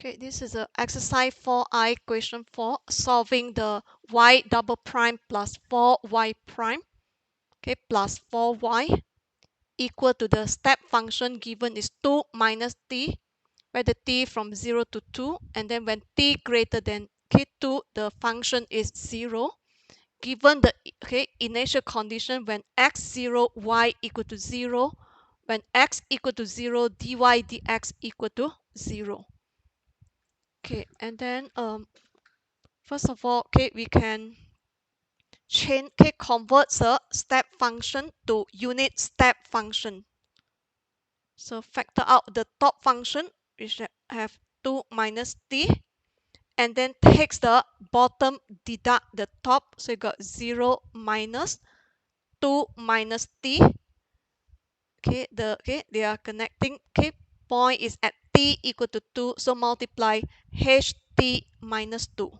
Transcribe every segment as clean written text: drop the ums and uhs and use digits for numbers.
Okay, this is a exercise 4I question 4, solving the y double prime plus 4y prime, okay, plus 4y equal to the step function given is 2 minus t, where the t from 0 to 2, and then when t greater than 2, the function is 0. Given the initial condition when x0, y equal to 0, when x equal to 0, dy dx equal to 0. Okay, and then first of all, we can convert the step function to unit step function. So factor out the top function, which have 2 minus t, and then takes the bottom, deduct the top, so you got 0 minus 2 minus t. They are connecting. Point is at t equal to 2, so multiply ht minus 2.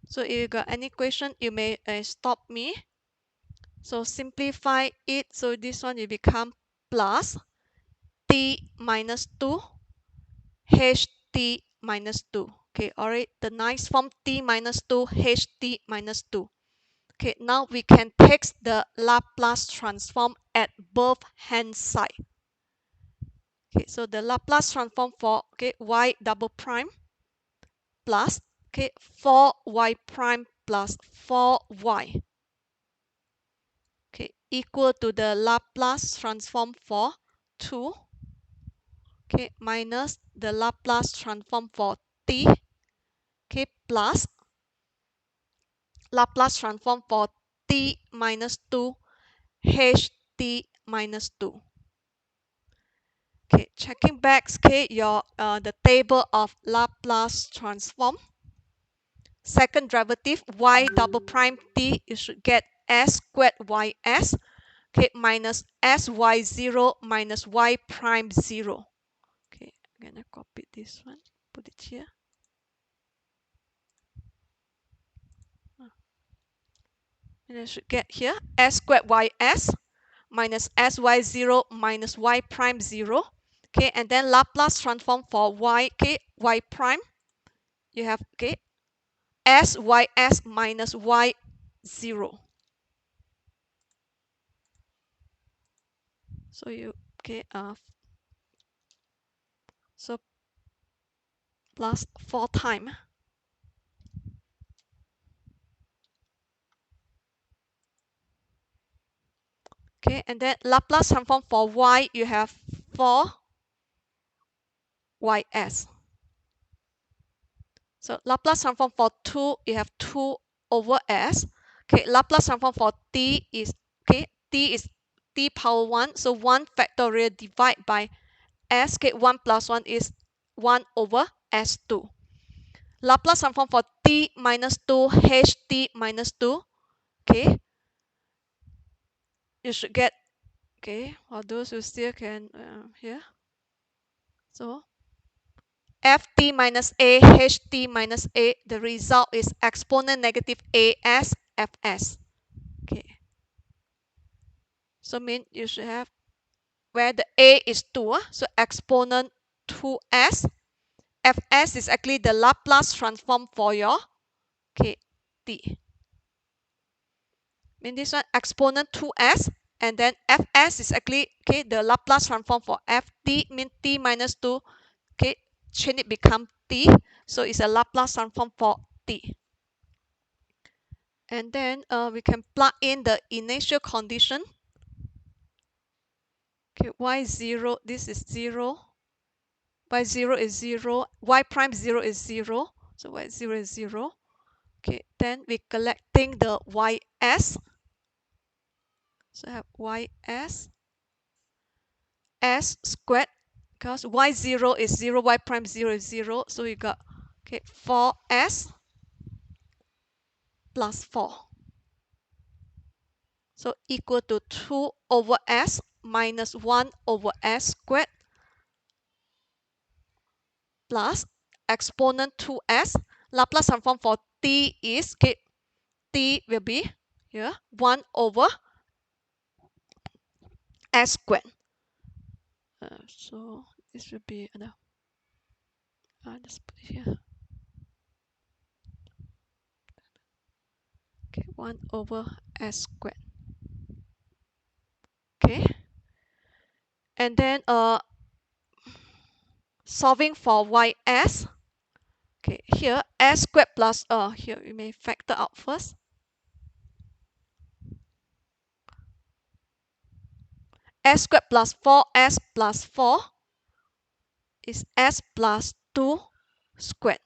So if you got any question, you may stop me. So simplify it. So this one will become plus t minus 2 ht minus 2. Okay, alright. The nice form t minus 2 ht minus 2. Okay, now we can take the Laplace transform at both hand side. Okay, so the Laplace transform for y double prime plus 4y prime plus 4y equal to the Laplace transform for 2 minus the Laplace transform for t plus Laplace transform for t minus 2 ht minus 2. Checking back your the table of Laplace transform. Second derivative y double prime t, you should get s squared ys minus sy0 minus y prime 0. Okay, I'm gonna copy this one, put it here. And I should get here s squared ys minus sy0 minus y prime 0. Okay, and then Laplace transform for y, y prime, you have sys minus y0. So you so plus 4 times. Okay, and then Laplace transform for y, you have 4 ys. So Laplace transform for 2, you have 2 over s. Okay, Laplace transform for t is t is t power 1, so 1 factorial divide by s. 1 plus 1 is 1 over s2. Laplace transform for t minus 2 ht minus 2. You should get for those who still can here. So ft minus a ht minus a, the result is exponent negative as fs. So mean you should have where the a is 2, so exponent 2s. Fs is actually the Laplace transform for your t. Mean this one exponent 2s, and then fs is actually the Laplace transform for ft, mean t minus 2, change it become t, so it's a Laplace transform for t. And then we can plug in the initial condition. Y0, this is 0, y0 is 0, y prime 0 is 0, so y0 is 0. Then we collecting the ys, so I have ys s squared, because y0 is 0, y prime 0 is 0, so we got 4s plus 4, so equal to 2 over s minus 1 over s squared plus exponent 2s. Laplace transform for t is t will be here 1 over s squared. So this will be just put it here. Okay, 1 over s squared. Okay, and then solving for ys. Okay, here s squared plus here we may factor out first. S squared plus 4s plus 4 is s plus 2 squared.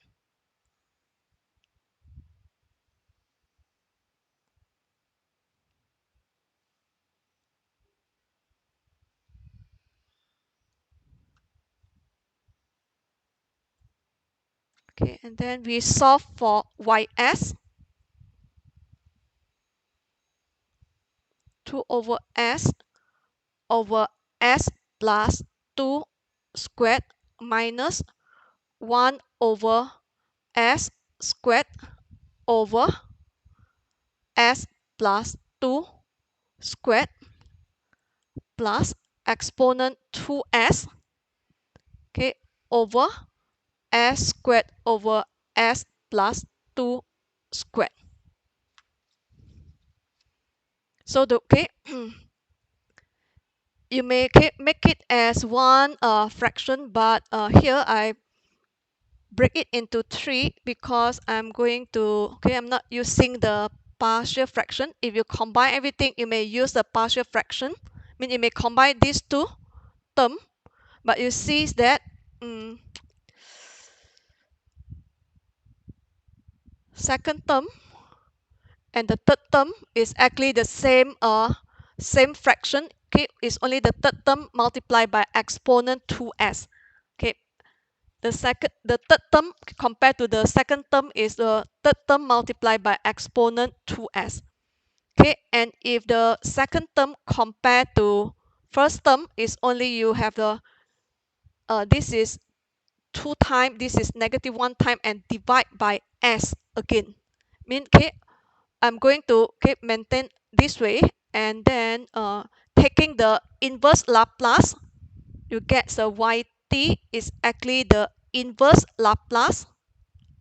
Okay, and then we solve for ys. 2 over s over s plus 2 squared minus 1 over s squared over s plus 2 squared plus exponent 2s, okay, over s squared over s plus 2 squared. So the okay, you may make it as one fraction, but here I break it into 3 because I'm going to, okay, I'm not using the partial fraction. If you combine everything, you may use the partial fraction. I mean, you may combine these two terms, but you see that second term and the third term is actually the same fraction. Okay, it's only the third term multiplied by exponent 2s. Okay, the third term compared to the second term is the third term multiplied by exponent 2s. Okay, and if the second term compared to first term is only you have the this is 2 times, this is negative 1 time, and divide by s again. Mean, okay, I'm going to maintain this way, and then taking the inverse Laplace, you get the yt is actually the inverse Laplace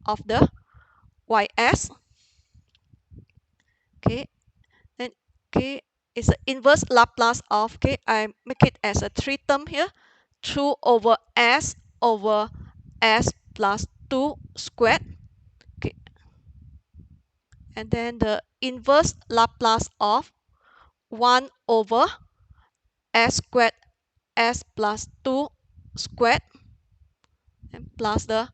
of the ys. Okay, then okay, it's the inverse Laplace of, okay, I make it as a 3 term here, 2 over s over s plus 2 squared. Okay, and then the inverse Laplace of 1 over s squared s plus 2 squared, and plus the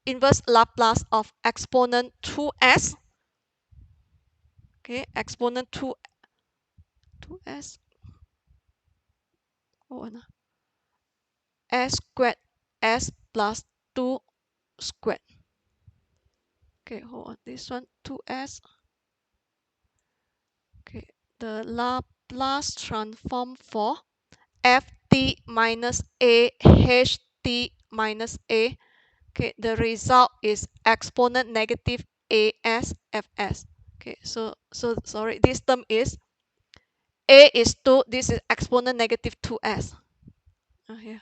inverse Laplace of exponent 2s. Okay, exponent 2s, oh, no, s squared s plus 2 squared. Okay, hold on, this one 2s. Okay, the Laplace transform for ft minus a ht minus a. Okay, the result is exponent negative as fs. Okay, so sorry, this term is a is 2, this is exponent negative 2s. Here.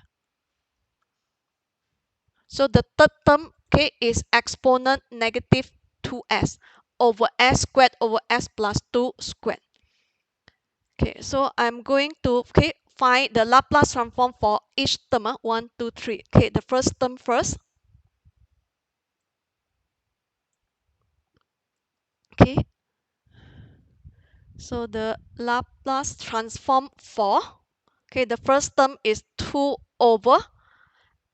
So the third term, okay, is exponent negative 2s over s squared over s plus 2 squared. Okay, so I'm going to, okay, find the Laplace transform for each term. 1, 2, 3. Okay, the first term first. Okay, so the Laplace transform for, okay, the first term is 2 over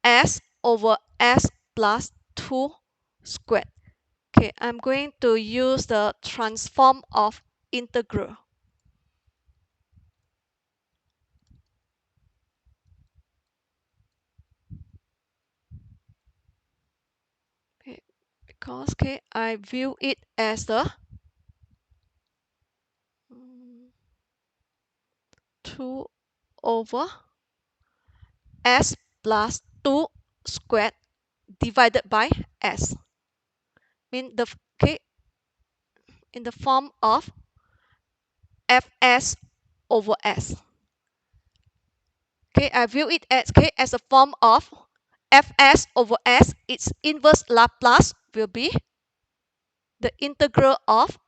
s over s plus 2 squared. Okay, I'm going to use the transform of integral. Okay, because, okay, I view it as the 2 over s plus 2 squared divided by s. Mean the, okay, in the form of fs over s. Okay, I view it as, okay, as a form of fs over s. Its inverse Laplace will be the integral of,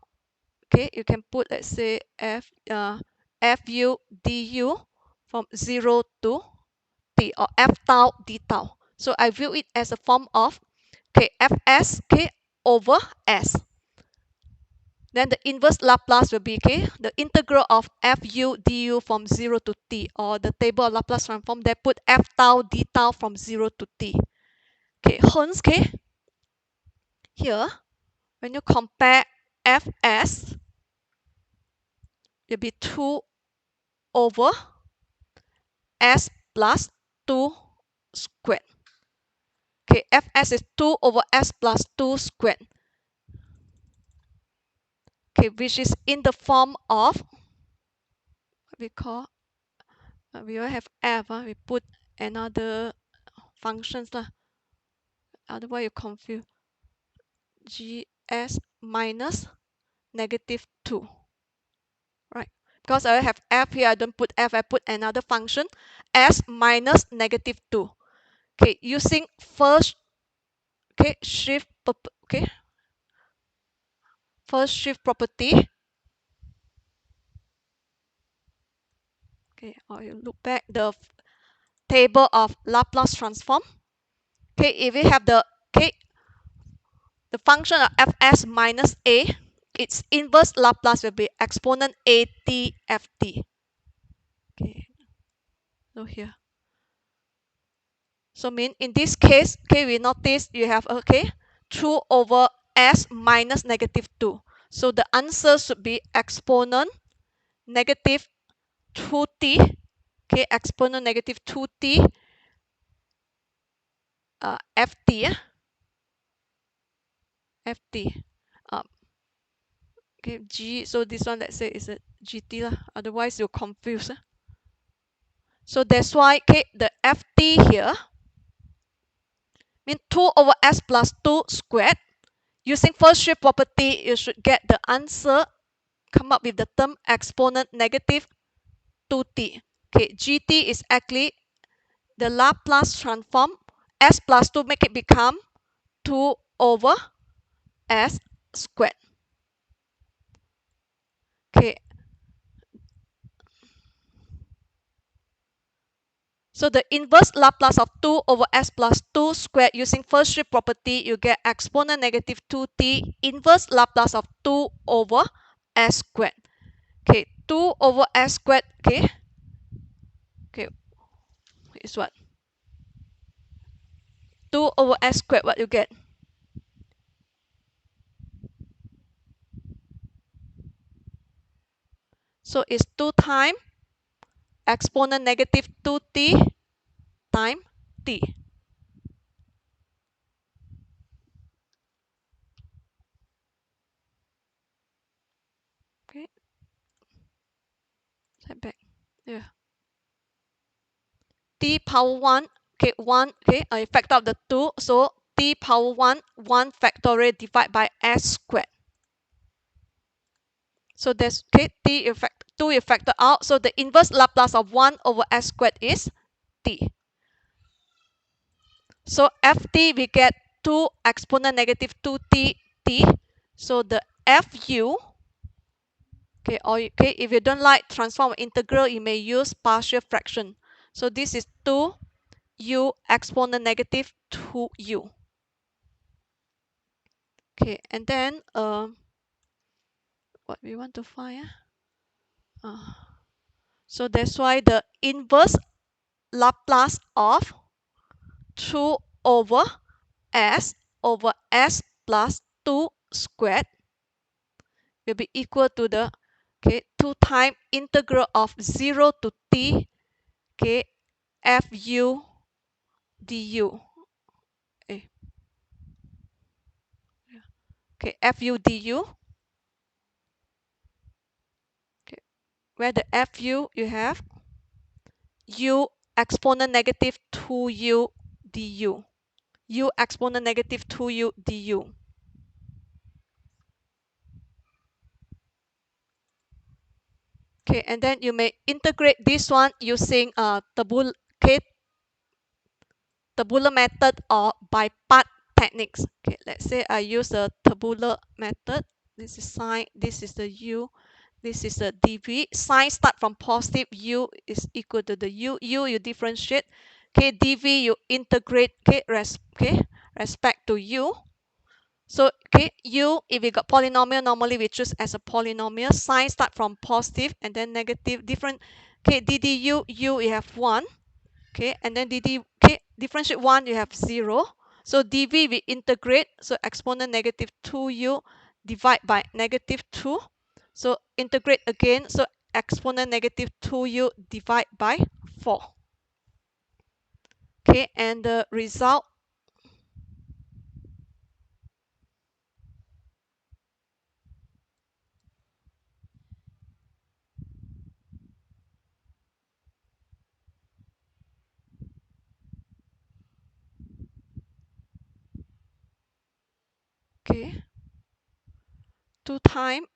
okay, you can put, let's say, fu du from 0 to t, or f tau d tau. So I view it as a form of, okay, fs, okay, over s. Then the inverse Laplace will be, okay, the integral of fu du from 0 to t, or the table of Laplace transform, they put f tau d tau from 0 to t. Okay, hence, okay, here, when you compare fs, it will be 2 over s plus 2 squared. Okay, fs is 2 over s plus 2 squared. Okay, which is in the form of, what we call, we will have f, we put another functions lah. Otherwise you confuse. Gs minus negative 2. Right? Because I have f here, I don't put f, I put another function. S minus negative 2. Okay, using first, okay, shift, okay, first shift property. Okay, or you look back the table of Laplace transform. Okay, if we have the, okay, the function of fs minus a, its inverse Laplace will be exponent a t f t. Okay, so here. So mean in this case, okay, we notice you have, okay, 2 over s minus negative 2. So the answer should be exponent negative 2t, okay, exponent negative 2t ft, ft. Okay, g, so this one, let's say, is a gt lah. Otherwise you're confused. So that's why, okay, the ft here mean 2 over s plus 2 squared. Using first shift property, you should get the answer, come up with the term exponent negative 2t. Okay, gt is actually the Laplace transform. S plus 2 make it become 2 over s squared. Okay, so the inverse Laplace of 2 over s plus 2 squared, using first shift property, you get exponent negative 2t inverse Laplace of 2 over s squared. Okay, 2 over s squared, okay, okay, is what? 2 over s squared, what you get? So it's 2 times exponent negative 2t times t. Okay, set back. Yeah. T power 1, okay, 1, okay, I factor out the 2, so t power 1, 1 factorial divided by s squared. So that's, okay, t effect 2 you factor out, so the inverse Laplace of 1 over s squared is t. So ft we get 2 exponent negative 2t t. So the fu, okay, or okay, if you don't like transform integral, you may use partial fraction. So this is 2u exponent negative 2u. Okay, and then what we want to find? So that's why the inverse Laplace of 2 over s plus 2 squared will be equal to the, okay, 2 times integral of 0 to t, okay, fu du. Okay, fu du. Okay, where the fu you have u exponent negative 2u du. U exponent negative 2u du. Okay, and then you may integrate this one using tabular method or by part techniques. Okay, let's say I use the tabular method. This is sine, this is the u, this is the dv. Sine start from positive, u is equal to the u. U you differentiate. Okay, dv you integrate. Okay, respect to u. So okay, u, if we got polynomial, normally we choose as a polynomial. Sign start from positive and then negative. Different. Okay, ddu, u you have 1. Okay, and then okay, differentiate 1 you have 0. So dv we integrate. So exponent negative 2u divide by negative 2. So integrate again. So exponent negative 2u divide by 4. Okay, and the result. Okay, 2 time.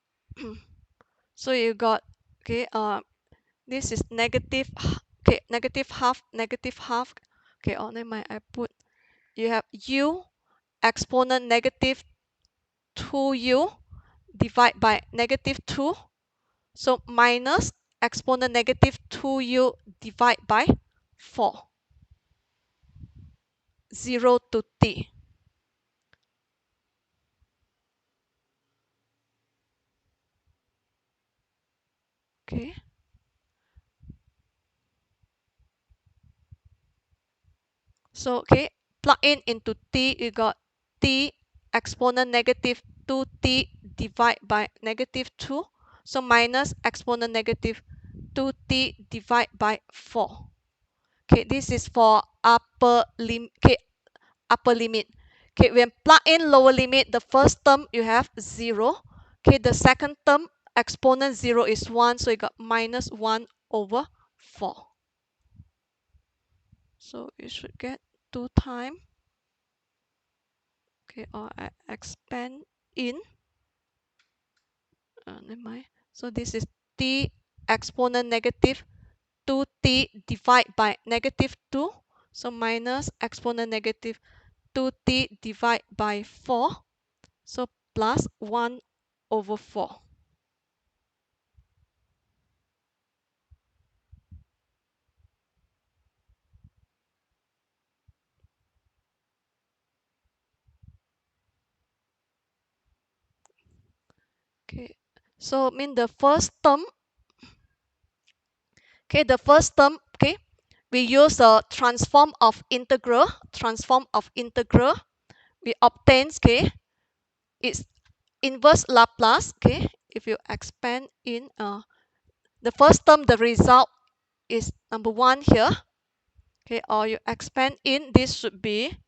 So you got, okay, this is negative, okay, negative half, negative half. Okay, oh never mind, I put, you have u exponent negative 2u divide by negative 2. So minus exponent negative 2u divide by 4. 0 to t. Okay. So okay, plug in into t, you got t exponent negative 2t divide by negative 2. So minus exponent negative 2t divide by 4. Okay, this is for upper limit. Okay, upper limit. Okay, when plug in lower limit, the first term you have 0. Okay, the second term exponent 0 is 1, so you got minus 1 over 4. So you should get 2 times. Okay, or I expand in. Never mind. So this is t exponent negative 2t divide by negative 2. So minus exponent negative 2t divide by 4. So plus 1 over 4. Okay, so mean the first term. Okay, the first term. Okay, we use a transform of integral. Transform of integral. We obtain. Okay, it's inverse Laplace. Okay, if you expand in the first term, the result is number 1 here. Okay, or you expand in, this should be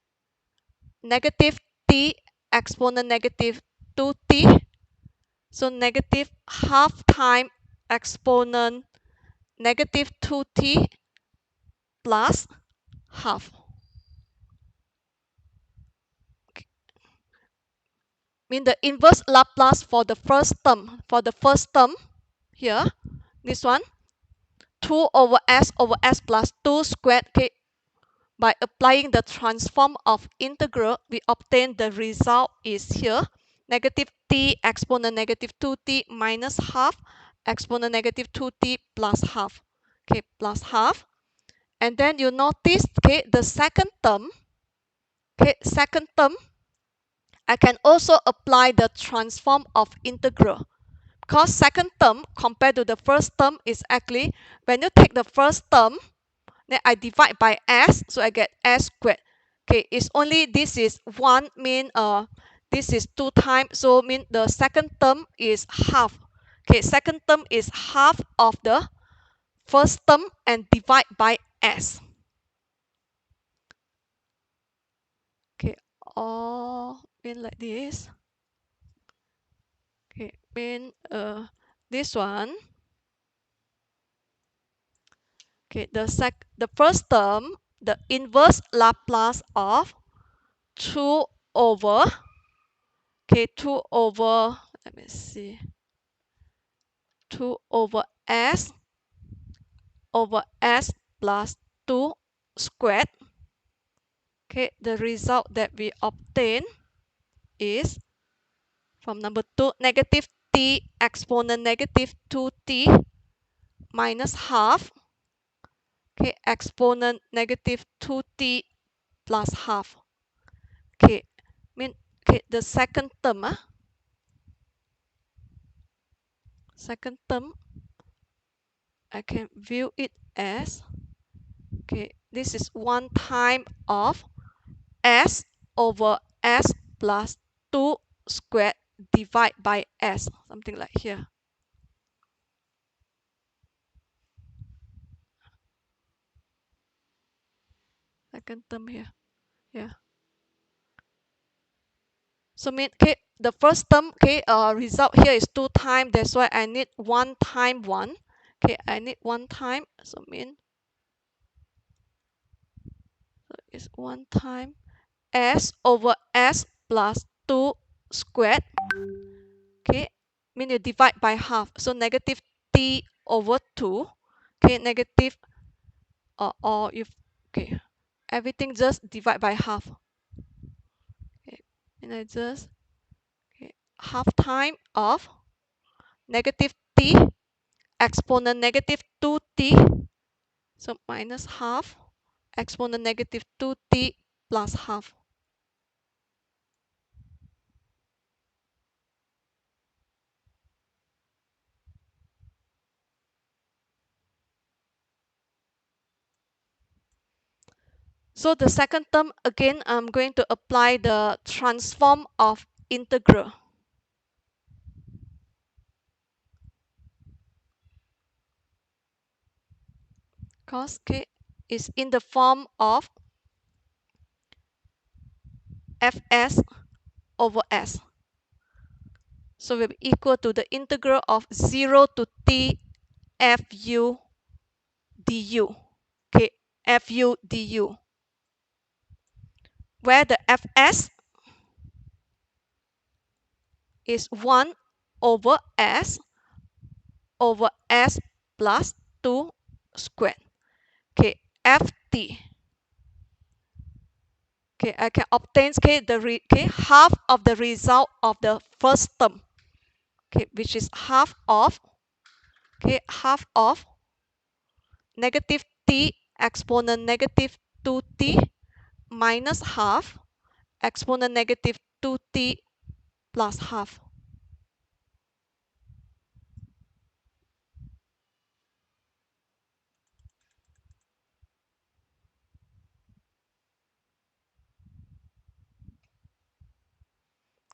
negative t exponent negative 2t. So negative half time exponent negative 2t plus half. Okay. Mean the inverse Laplace for the first term. For the first term here, this one, 2 over s plus 2 squared. Okay, by applying the transform of integral, we obtain the result is here. Negative t exponent negative 2t minus half exponent negative 2t plus half. Okay, plus half. And then you notice, okay, the second term. Okay, second term, I can also apply the transform of integral. Because second term compared to the first term is actually, when you take the first term, then I divide by s, so I get s squared. Okay, it's only this is 1 mean this is 2 times, so mean the second term is half. Okay, second term is half of the first term and divide by s. Okay, all mean like this. Okay, mean this one. Okay, the first term, the inverse Laplace of 2 over, okay, 2 over, let me see, 2 over s over s plus 2 squared. Okay, the result that we obtain is from number 2, negative t exponent negative 2t minus half, okay, exponent negative 2t plus half. Okay, okay, the second term, second term, I can view it as, okay, this is 1 time of s over s plus 2 squared divided by s, something like here. Second term here, yeah. So okay, the first term, okay, result here is 2 times. That's why I need 1 time 1. Okay, I need 1 time. So so it's 1 time s over s plus 2 squared. Okay, mean you divide by half. So negative t over 2. Okay, negative or if okay, everything just divide by half. Okay, and I just okay, half time of negative t exponent negative 2t, so minus half exponent negative 2t plus half. So the second term, again, I'm going to apply the transform of integral. Cos k is in the form of fs over s. So will be equal to the integral of 0 to t fu du. Okay, fu du, where the fs is 1 over s over s plus 2 squared. Okay, ft. Okay, I can obtain half of the result of the first term. Okay, which is half of negative t exponent negative 2t minus half exponent negative 2t plus half.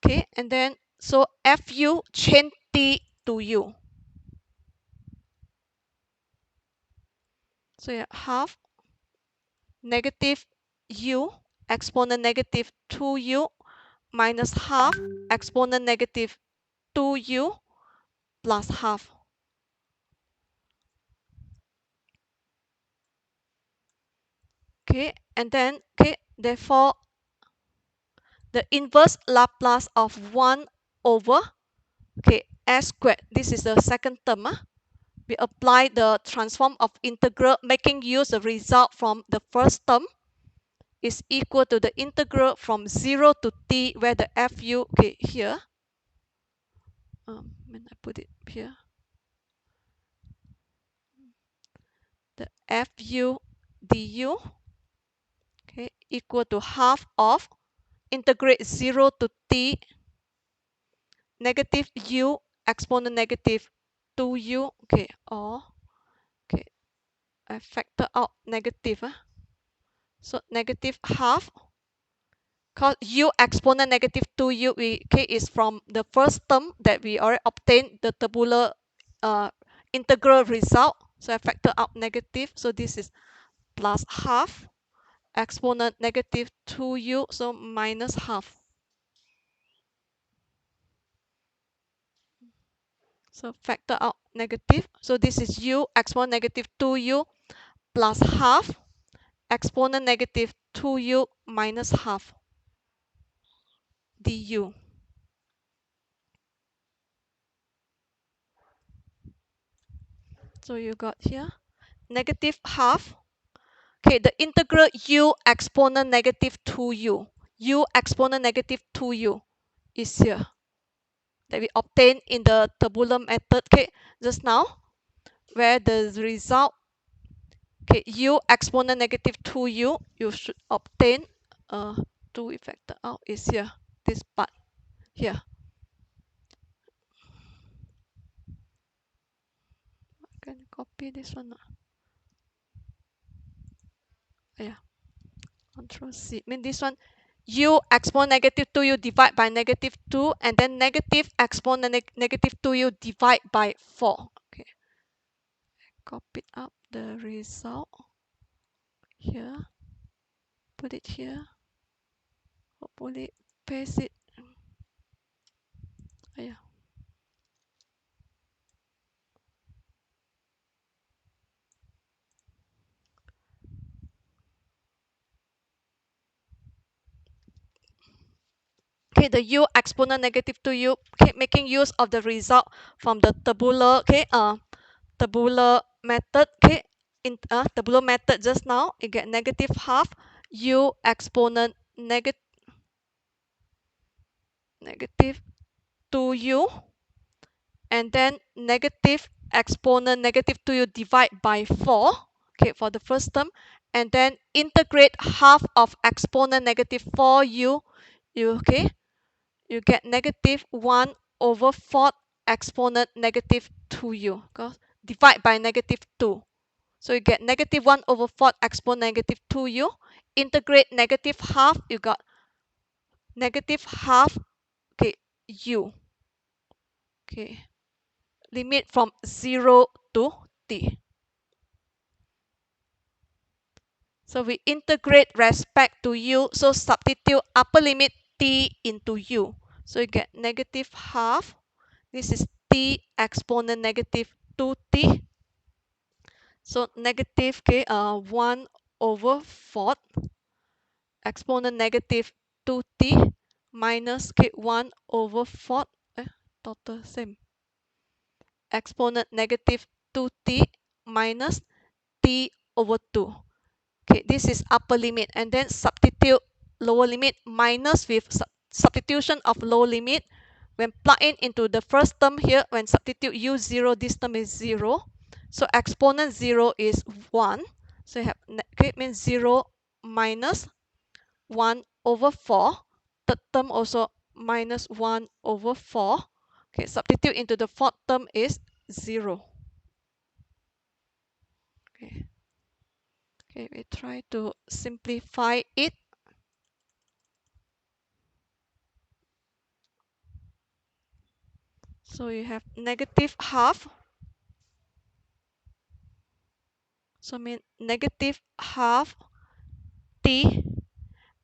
Okay, and then so fu change t to u. So yeah, half negative u exponent negative 2u minus half exponent negative 2u plus half. Okay, and then okay, therefore the inverse Laplace of 1 over okay s squared. This is the second term. We apply the transform of integral, making use the result from the first term is equal to the integral from 0 to t, where the fu okay here. When I put it here, the fu du okay equal to half of integrate 0 to t negative u exponent negative 2u, okay, or okay I factor out negative, so negative half, cause u exponent negative 2u okay is from the first term that we already obtained the tabular integral result, so I factor out negative, so this is plus half exponent negative 2u, so minus half. So factor out negative. So this is u exponent negative 2u plus half exponent negative 2u minus half du. So you got here negative half. Okay, the integral u exponent negative 2u. U exponent negative 2u is here that we obtained in the tabular method, okay, just now, where the result, okay, u exponent negative 2u, you should obtain 2 factor out is here, this part here. Can you copy this one? Yeah, Control C. Mean this one, u exponent negative 2u divide by negative 2, and then negative exponent negative 2u divide by 4. Okay, copy up the result here, put it here, hopefully paste it. Yeah. Okay, the u exponent negative 2u, okay, making use of the result from the tabular, okay, tabular method, okay, in tabular method just now, you get negative half u exponent negative 2u, and then negative exponent negative 2u divide by 4, okay, for the first term, and then integrate half of exponent negative 4u, okay, you get negative 1 over 4 exponent negative 2u, because divide by negative 2. So you get negative 1 over 4 exponent negative 2u. Integrate negative half, you got negative half, okay, u. Okay, limit from 0 to t. So we integrate respect to u. So substitute upper limit t into u. So you get negative half. This is t exponent negative 2t. So negative, okay, 1 over 4 exponent negative 2t minus, okay, 1 over 4, total same, exponent negative 2t minus t over 2. Okay, this is upper limit, and then substitute lower limit minus with substitution of lower limit. When plug in into the first term here, when substitute u0, this term is 0. So exponent 0 is 1. So you have, okay, means 0 minus 1 over 4. Third term also minus 1 over 4. Okay, substitute into the fourth term is 0. Okay. Okay, we try to simplify it. So you have negative half. So mean negative half t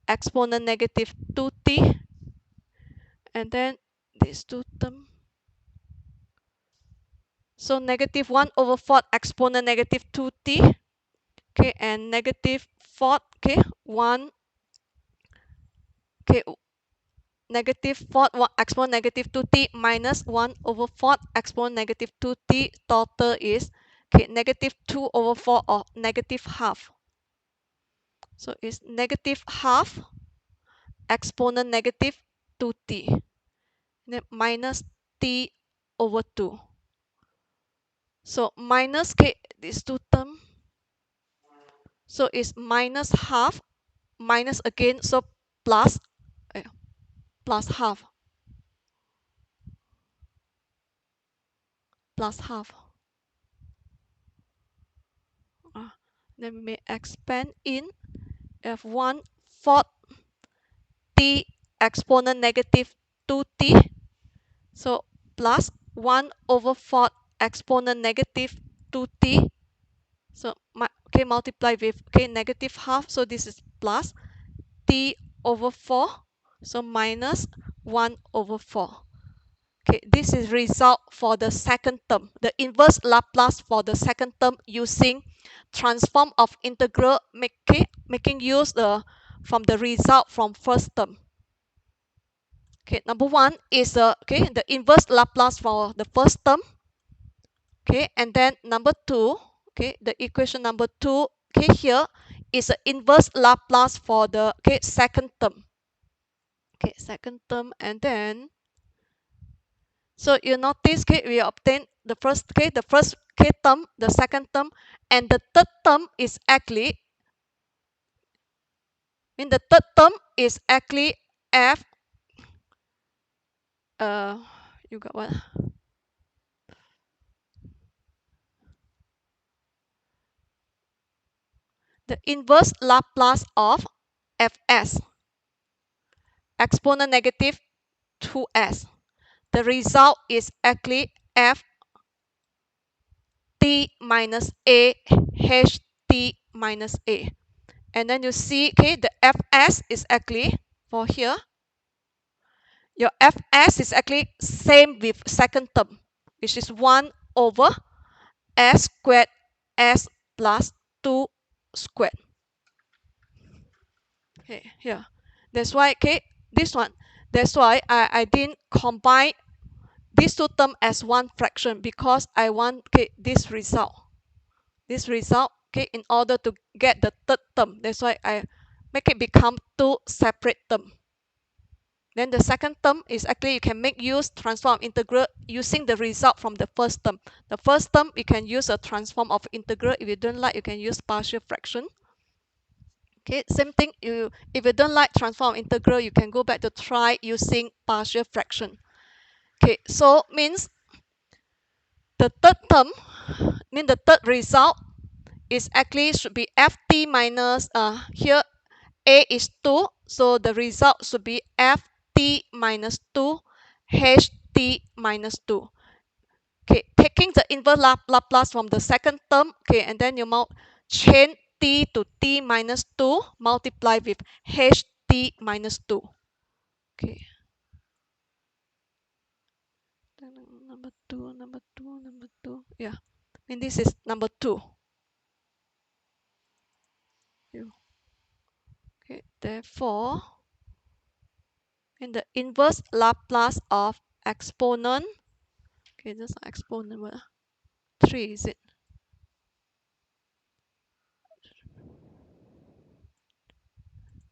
exponent negative 2t, and then these two terms. So negative 1 over 4 exponent negative 2t, okay, and negative 4, okay, 1, okay, negative 4 exponent negative 2t minus 1 over 4 exponent negative 2t, total is, okay, negative 2 over 4, or negative half. So it's negative half exponent negative 2t, then minus t over 2. So minus, okay, these two terms. So it's minus half, minus again, so plus, plus half, plus half. Then we may expand in f1 4 t exponent negative 2t. So plus 1 over 4 exponent negative 2t. So okay, multiply with, okay, negative half. So this is plus t over 4. So minus 1 over 4. Okay, this is result for the second term. The inverse Laplace for the second term using transform of integral, making use from the result from first term. Okay, number one is okay, the inverse Laplace for the first term. Okay, and then number 2, okay, the equation number 2, okay, here is the inverse Laplace for the, okay, second term. Okay, second term, and then so you notice, okay, we obtain the first, okay, term, the second term, and the third term is actually, the third term is actually f, you got what? The inverse Laplace of fs, exponent negative 2s. The result is actually f t minus a h t minus a. And then you see, okay, the fs is actually, for here, your fs is actually same with second term, which is 1 over s squared s plus 2 squared. Okay, here. That's why, okay, this one, that's why I didn't combine these two terms as one fraction, because I want, okay, this result. Okay, in order to get the third term. That's why I make it become two separate terms. Then the second term is actually you can make use transform integral using the result from the first term. The first term you can use a transform of integral. If you don't like, you can use partial fraction. Okay, same thing. If you don't like transform of integral, you can go back to try using partial fraction. Okay, so means the third term, the third result is actually should be ft minus, here a is 2, so the result should be ft minus 2 ht minus 2. Okay, taking the inverse Laplace from the second term, okay, and then you change t to t minus 2 multiply with ht minus 2. Okay, then number 2, yeah, and this is number 2. Okay, therefore, in the inverse Laplace of exponent, okay, this exponent, what? 3, is it?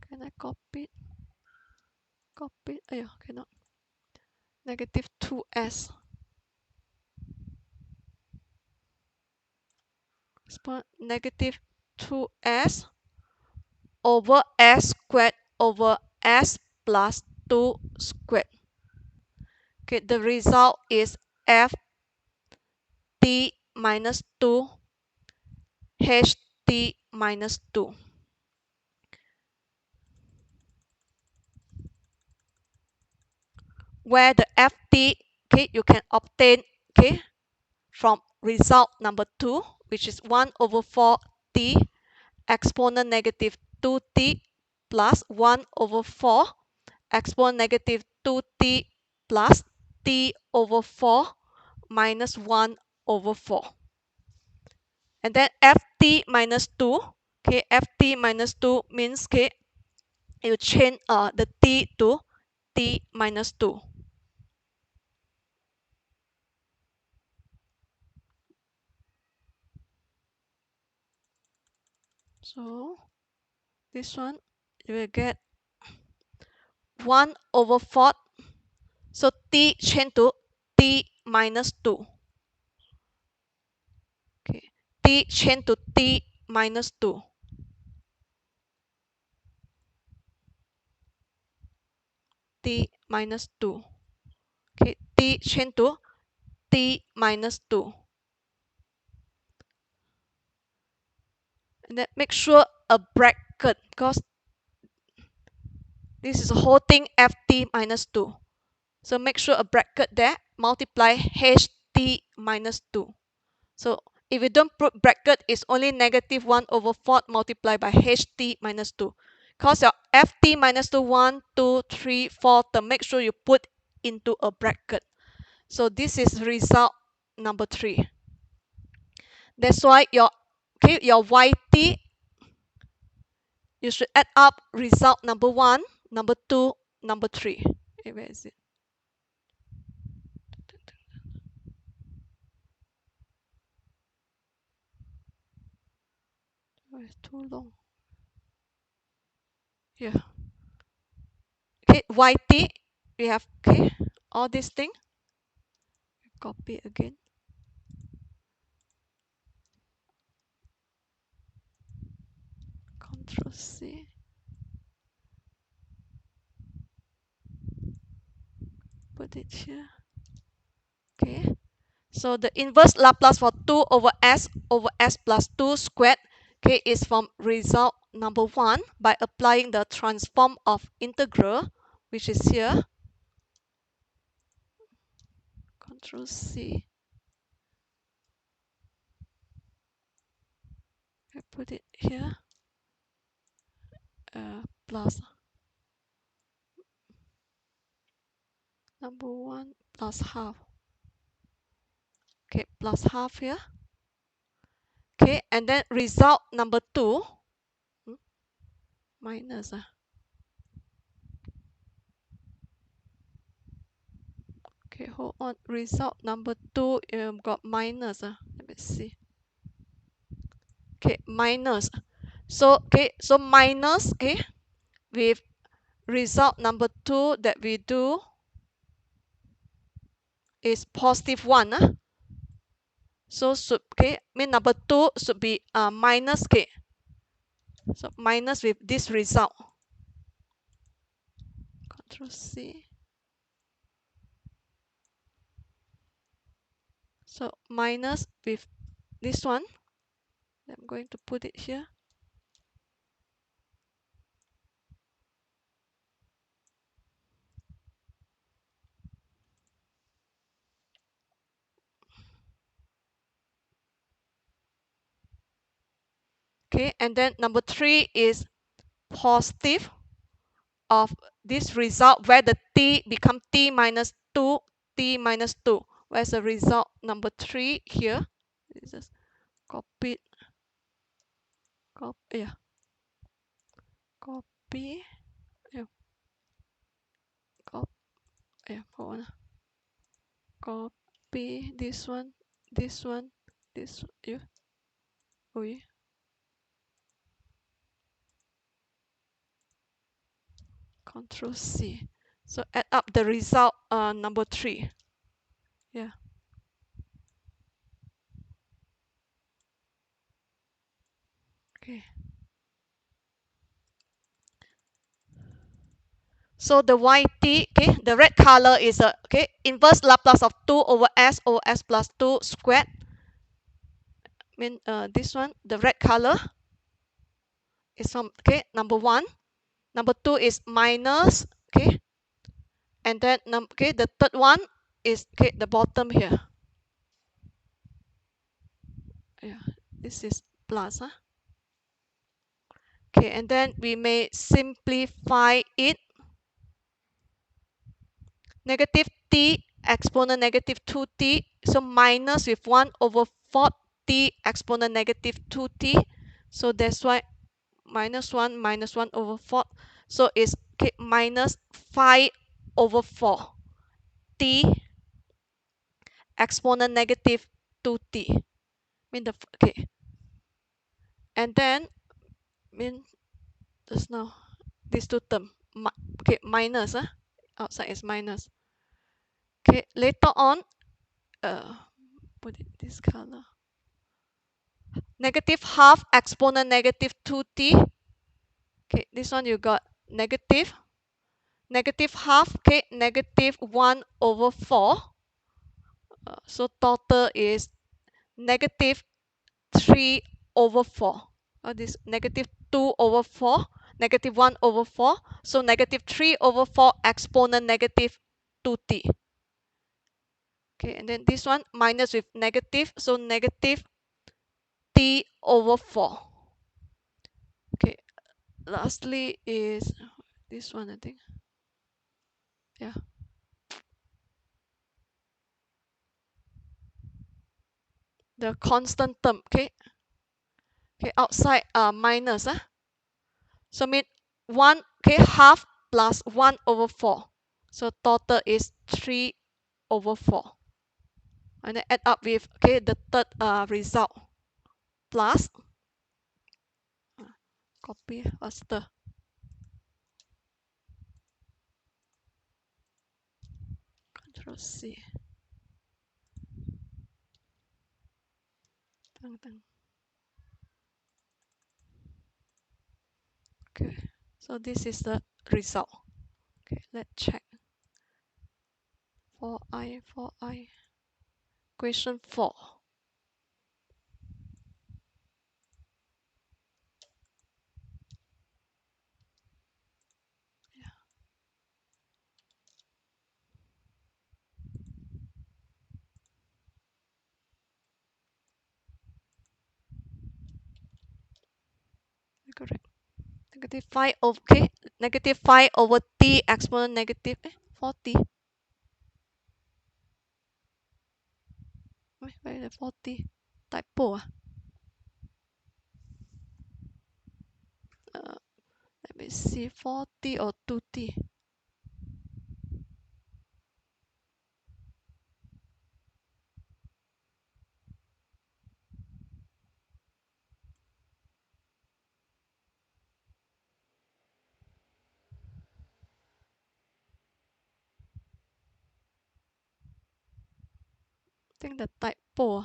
Can I copy it? Oh yeah, cannot. Negative 2s. Negative 2s over s squared over s plus 2 squared. Okay, the result is f t minus 2 h t minus 2. Where the ft, okay, you can obtain, okay, from result number 2, which is 1 over 4 t exponent negative 2t plus 1 over 4 exponent negative 2t plus t over 4 minus 1 over 4. And then ft minus 2, okay, ft minus 2 means, okay, you change the t to t minus 2. So this one you will get 1 over 4. So t change to t minus 2. Okay, t change to t minus 2. T minus 2. Okay, t change to t minus 2. And then make sure a bracket, because this is a whole thing ft minus 2. So make sure a bracket there, multiply ht minus 2. So if you don't put bracket, it's only negative 1 over 4 multiplied by ht minus 2. Because your ft minus 2, 1, 2, 3, 4 term, make sure you put into a bracket. So this is result number 3. That's why your, okay, your yt, you should add up result number 1, number 2, number 3. Okay, where is it? it's too long. Yeah. Okay, yt, we have, okay, all these things. Copy again. Control C. Put it here. Okay. So the inverse Laplace for 2 over s plus 2 squared, okay, is from result number 1 by applying the transform of integral, which is here. Control C. I put it here. Plus number 1 plus half. Okay, plus half here. Okay, and then result number 2 minus. Okay, hold on. Result number 2 got minus. Let me see. Okay, minus. So okay, so minus, okay, with result number 2 that we do is positive 1. So should, okay, mean number 2 should be minus, okay. So minus with this result. Control C. So minus with this one. I'm going to put it here. Okay, and then number 3 is positive of this result where the t become t minus 2, t minus 2. Where's the result number 3 here? This is copied. Yeah. Copy. Yeah. Yeah. Hold on. Copy this one, this one, this one. Yeah. Oh yeah. Control C. So add up the result number 3. Yeah. Okay. So the yt, okay, the red color is a okay inverse Laplace of 2 over s plus 2 squared. Mean this one, the red color is from okay number 1. Number 2 is minus, okay, and then okay the third one is okay the bottom here. Yeah, this is plus. Okay, and then we may simplify it. Negative t exponent negative 2t, so minus with 1 over 4 t exponent negative 2t. So that's why minus 1 over 4. So it's okay, minus 5 over 4 t exponent negative 2t. Mean the okay, and then mean just now these two term okay minus outside is minus. Okay, later on put it this color. Negative half exponent negative 2t. Okay, this one you got negative half, okay, negative 1 over 4. So total is negative 3 over 4. This negative 2 over 4, negative 1 over 4. So negative 3 over 4 exponent negative 2t. Okay, and then this one minus with negative, so negative t over 4. Okay, lastly is this one, I think. Yeah. The constant term, okay. Okay, outside minus. So mean 1, okay, half plus 1 over 4. So total is 3 over 4. And then add up with okay the third result plus copy faster. Control C. Okay, so this is the result. Okay, let's check. For I. Question 4. Yeah, correct. Negative 5 over, okay, negative 5 over t exponent negative 40. Wait, where is the 40? Typo. Let me see, 40 or 2t. I think the typo.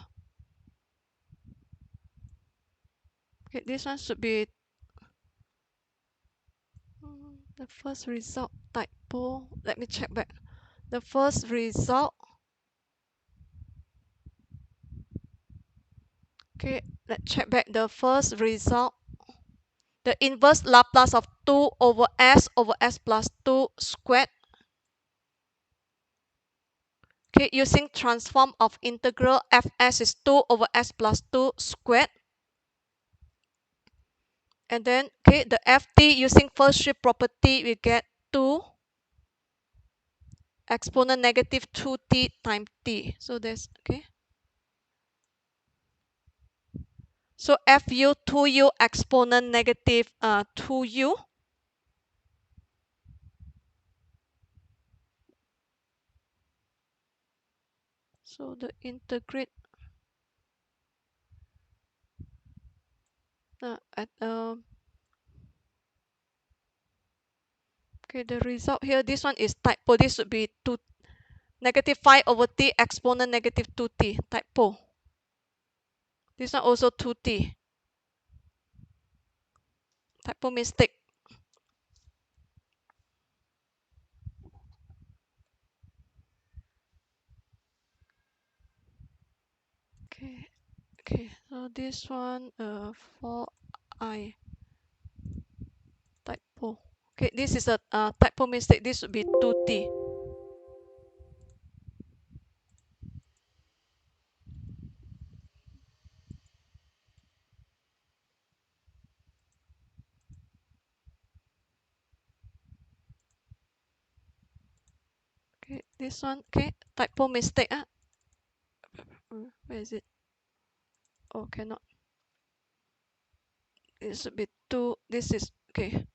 Okay, this one should be the first result typo. Let me check back. The first result. Okay, let's check back the first result. The inverse Laplace of 2 over s plus 2 squared. Okay, using transform of integral fs is 2 over s plus 2 squared. And then, okay, the ft using first shift property, we get 2 exponent negative 2t times t. So that's, okay. So fu 2u exponent negative 2u. So the integrate at okay, the result here, this one is typo. This should be 2 negative 5 over t exponent negative 2t, typo. This one also 2t, typo mistake. Okay, okay, so this one for I typo. Okay, this is a typo mistake. This should be 2t. Okay, this one, okay, typo mistake. Where is it? Oh, cannot. It should be 2. This is, okay.